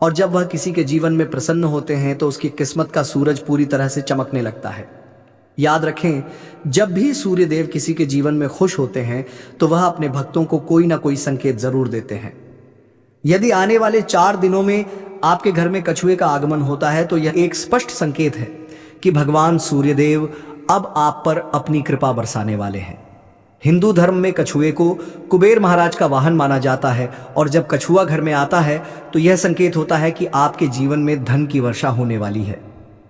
और जब वह किसी के जीवन में प्रसन्न होते हैं तो उसकी किस्मत का सूरज पूरी तरह से चमकने लगता है। याद रखें, जब भी सूर्यदेव किसी के जीवन में खुश होते हैं तो वह अपने भक्तों को कोई ना कोई संकेत जरूर देते हैं। यदि आने वाले 4 दिनों में आपके घर में कछुए का आगमन होता है तो यह एक स्पष्ट संकेत है कि भगवान सूर्यदेव अब आप पर अपनी कृपा बरसाने वाले हैं। हिंदू धर्म में कछुए को कुबेर महाराज का वाहन माना जाता है और जब कछुआ घर में आता है तो यह संकेत होता है कि आपके जीवन में धन की वर्षा होने वाली है।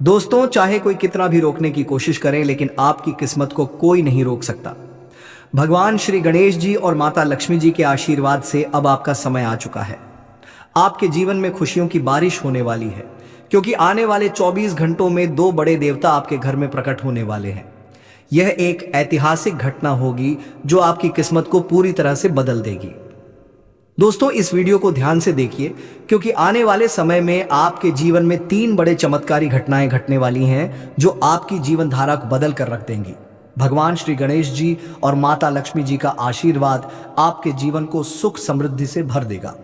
दोस्तों, चाहे कोई कितना भी रोकने की कोशिश करे लेकिन आपकी किस्मत को कोई नहीं रोक सकता। भगवान श्री गणेश जी और माता लक्ष्मी जी के आशीर्वाद से अब आपका समय आ चुका है। आपके जीवन में खुशियों की बारिश होने वाली है क्योंकि आने वाले 24 घंटों में 2 बड़े देवता आपके घर में प्रकट होने वाले हैं। यह एक ऐतिहासिक घटना होगी जो आपकी किस्मत को पूरी तरह से बदल देगी। दोस्तों, इस वीडियो को ध्यान से देखिए क्योंकि आने वाले समय में आपके जीवन में 3 बड़े चमत्कारी घटनाएं घटने वाली हैं जो आपकी जीवन धारा को बदल कर रख देंगी। भगवान श्री गणेश जी और माता लक्ष्मी जी का आशीर्वाद आपके जीवन को सुख समृद्धि से भर देगा।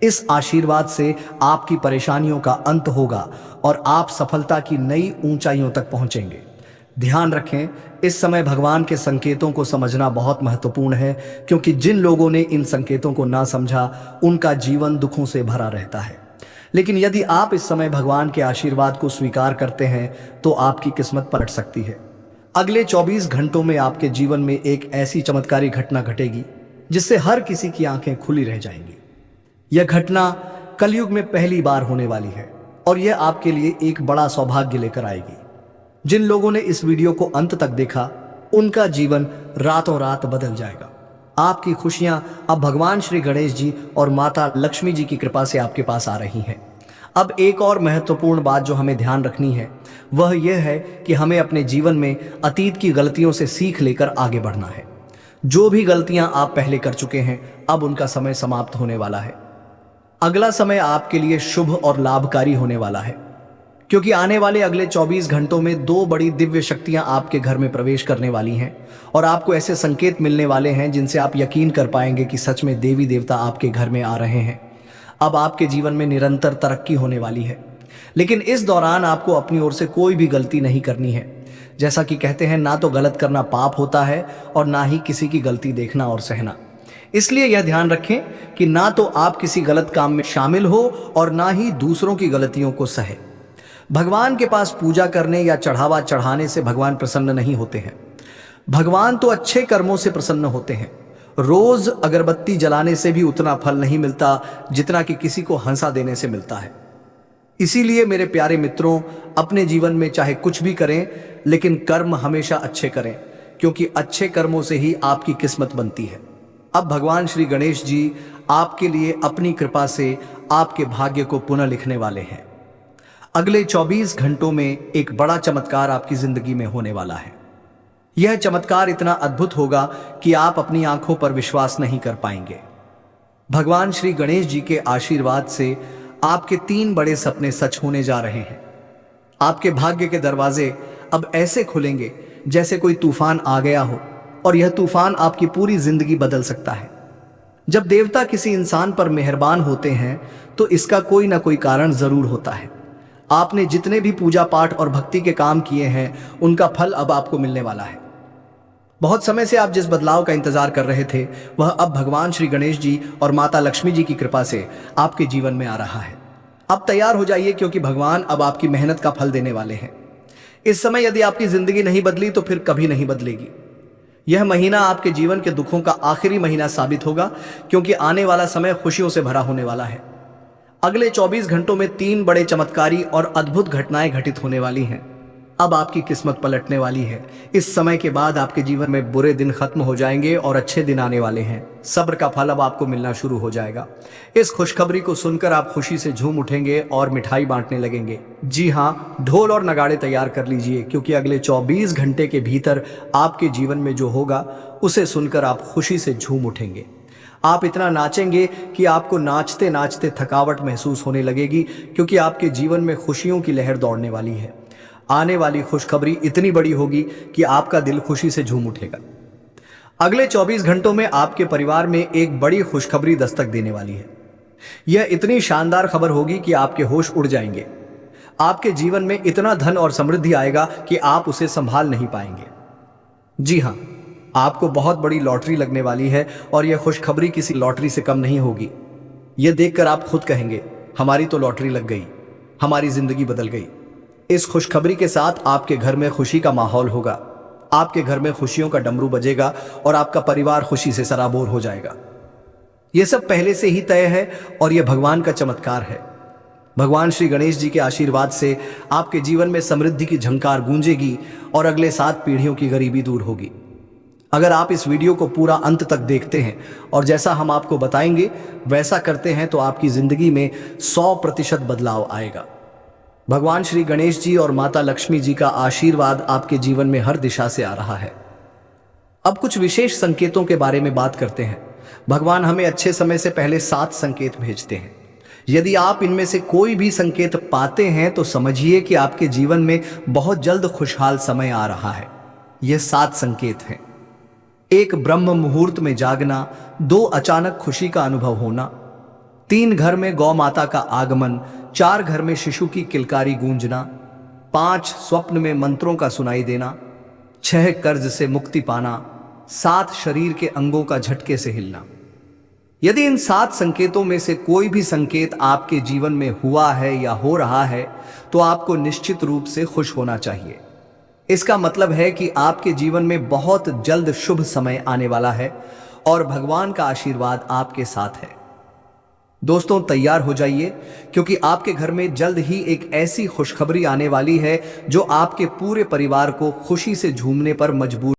इस आशीर्वाद से आपकी परेशानियों का अंत होगा और आप सफलता की नई ऊंचाइयों तक पहुंचेंगे। ध्यान रखें, इस समय भगवान के संकेतों को समझना बहुत महत्वपूर्ण है क्योंकि जिन लोगों ने इन संकेतों को ना समझा उनका जीवन दुखों से भरा रहता है। लेकिन यदि आप इस समय भगवान के आशीर्वाद को स्वीकार करते हैं तो आपकी किस्मत पलट सकती है। अगले 24 घंटों में आपके जीवन में एक ऐसी चमत्कारी घटना घटेगी जिससे हर किसी की आंखें खुली रह जाएंगी। यह घटना कलयुग में पहली बार होने वाली है और यह आपके लिए एक बड़ा सौभाग्य लेकर आएगी। जिन लोगों ने इस वीडियो को अंत तक देखा उनका जीवन रातों रात बदल जाएगा। आपकी खुशियां अब भगवान श्री गणेश जी और माता लक्ष्मी जी की कृपा से आपके पास आ रही हैं। अब एक और महत्वपूर्ण बात जो हमें ध्यान रखनी है वह यह है कि हमें अपने जीवन में अतीत की गलतियों से सीख लेकर आगे बढ़ना है। जो भी गलतियां आप पहले कर चुके हैं अब उनका समय समाप्त होने वाला है। अगला समय आपके लिए शुभ और लाभकारी होने वाला है क्योंकि आने वाले अगले 24 घंटों में 2 बड़ी दिव्य शक्तियां आपके घर में प्रवेश करने वाली हैं और आपको ऐसे संकेत मिलने वाले हैं जिनसे आप यकीन कर पाएंगे कि सच में देवी देवता आपके घर में आ रहे हैं। अब आपके जीवन में निरंतर तरक्की होने वाली है, लेकिन इस दौरान आपको अपनी ओर से कोई भी गलती नहीं करनी है। जैसा कि कहते हैं, ना तो गलत करना पाप होता है और ना ही किसी की गलती देखना और सहना। इसलिए यह ध्यान रखें कि ना तो आप किसी गलत काम में शामिल हो और ना ही दूसरों की गलतियों को सहे। भगवान के पास पूजा करने या चढ़ावा चढ़ाने से भगवान प्रसन्न नहीं होते हैं। भगवान तो अच्छे कर्मों से प्रसन्न होते हैं। रोज अगरबत्ती जलाने से भी उतना फल नहीं मिलता जितना कि किसी को हंसा देने से मिलता है। इसीलिए मेरे प्यारे मित्रों, अपने जीवन में चाहे कुछ भी करें लेकिन कर्म हमेशा अच्छे करें क्योंकि अच्छे कर्मों से ही आपकी किस्मत बनती है। अब भगवान श्री गणेश जी आपके लिए अपनी कृपा से आपके भाग्य को पुनः लिखने वाले हैं। अगले 24 घंटों में एक बड़ा चमत्कार आपकी जिंदगी में होने वाला है। यह चमत्कार इतना अद्भुत होगा कि आप अपनी आंखों पर विश्वास नहीं कर पाएंगे। भगवान श्री गणेश जी के आशीर्वाद से आपके 3 बड़े सपने सच होने जा रहे हैं। आपके भाग्य के दरवाजे अब ऐसे खुलेंगे जैसे कोई तूफान आ गया हो और यह तूफान आपकी पूरी जिंदगी बदल सकता है। जब देवता किसी इंसान पर मेहरबान होते हैं तो इसका कोई ना कोई कारण जरूर होता है। आपने जितने भी पूजा पाठ और भक्ति के काम किए हैं उनका फल अब आपको मिलने वाला है। बहुत समय से आप जिस बदलाव का इंतजार कर रहे थे वह अब भगवान श्री गणेश जी और माता लक्ष्मी जी की कृपा से आपके जीवन में आ रहा है। अब तैयार हो जाइए क्योंकि भगवान अब आपकी मेहनत का फल देने वाले हैं। इस समय यदि आपकी जिंदगी नहीं बदली तो फिर कभी नहीं बदलेगी। यह महीना आपके जीवन के दुखों का आखिरी महीना साबित होगा क्योंकि आने वाला समय खुशियों से भरा होने वाला है। अगले 24 घंटों में 3 बड़े चमत्कारी और अद्भुत घटनाएं घटित होने वाली हैं। अब आपकी किस्मत पलटने वाली है। इस समय के बाद आपके जीवन में बुरे दिन खत्म हो जाएंगे और अच्छे दिन आने वाले हैं। सब्र का फल अब आपको मिलना शुरू हो जाएगा। इस खुशखबरी को सुनकर आप खुशी से झूम उठेंगे और मिठाई बांटने लगेंगे। जी हाँ, ढोल और नगाड़े तैयार कर लीजिए क्योंकि अगले 24 घंटे के भीतर आपके जीवन में जो होगा उसे सुनकर आप खुशी से झूम उठेंगे। आप इतना नाचेंगे कि आपको नाचते नाचते थकावट महसूस होने लगेगी क्योंकि आपके जीवन में खुशियों की लहर दौड़ने वाली है। आने वाली खुशखबरी इतनी बड़ी होगी कि आपका दिल खुशी से झूम उठेगा। अगले 24 घंटों में आपके परिवार में एक बड़ी खुशखबरी दस्तक देने वाली है। यह इतनी शानदार खबर होगी कि आपके होश उड़ जाएंगे। आपके जीवन में इतना धन और समृद्धि आएगा कि आप उसे संभाल नहीं पाएंगे। जी हाँ, आपको बहुत बड़ी लॉटरी लगने वाली है और यह खुशखबरी किसी लॉटरी से कम नहीं होगी। यह देखकर आप खुद कहेंगे, हमारी तो लॉटरी लग गई, हमारी जिंदगी बदल गई। इस खुशखबरी के साथ आपके घर में खुशी का माहौल होगा। आपके घर में खुशियों का डमरू बजेगा और आपका परिवार खुशी से सराबोर हो जाएगा। यह सब पहले से ही तय है और यह भगवान का चमत्कार है। भगवान श्री गणेश जी के आशीर्वाद से आपके जीवन में समृद्धि की झंकार गूंजेगी और अगले 7 पीढ़ियों की गरीबी दूर होगी। अगर आप इस वीडियो को पूरा अंत तक देखते हैं और जैसा हम आपको बताएंगे वैसा करते हैं तो आपकी जिंदगी में 100% बदलाव आएगा। भगवान श्री गणेश जी और माता लक्ष्मी जी का आशीर्वाद आपके जीवन में हर दिशा से आ रहा है। अब कुछ विशेष संकेतों के बारे में बात करते हैं। भगवान हमें अच्छे समय से पहले 7 संकेत भेजते हैं। यदि आप इनमें से कोई भी संकेत पाते हैं तो समझिए कि आपके जीवन में बहुत जल्द खुशहाल समय आ रहा है। यह 7 संकेत हैं। 1 ब्रह्म मुहूर्त में जागना, 2 अचानक खुशी का अनुभव होना, 3 घर में गौ माता का आगमन, 4 घर में शिशु की किलकारी गूंजना, 5 स्वप्न में मंत्रों का सुनाई देना, 6 कर्ज से मुक्ति पाना, 7 शरीर के अंगों का झटके से हिलना। यदि इन 7 संकेतों में से कोई भी संकेत आपके जीवन में हुआ है या हो रहा है तो आपको निश्चित रूप से खुश होना चाहिए। इसका मतलब है कि आपके जीवन में बहुत जल्द शुभ समय आने वाला है और भगवान का आशीर्वाद आपके साथ है। दोस्तों, तैयार हो जाइए क्योंकि आपके घर में जल्द ही एक ऐसी खुशखबरी आने वाली है जो आपके पूरे परिवार को खुशी से झूमने पर मजबूर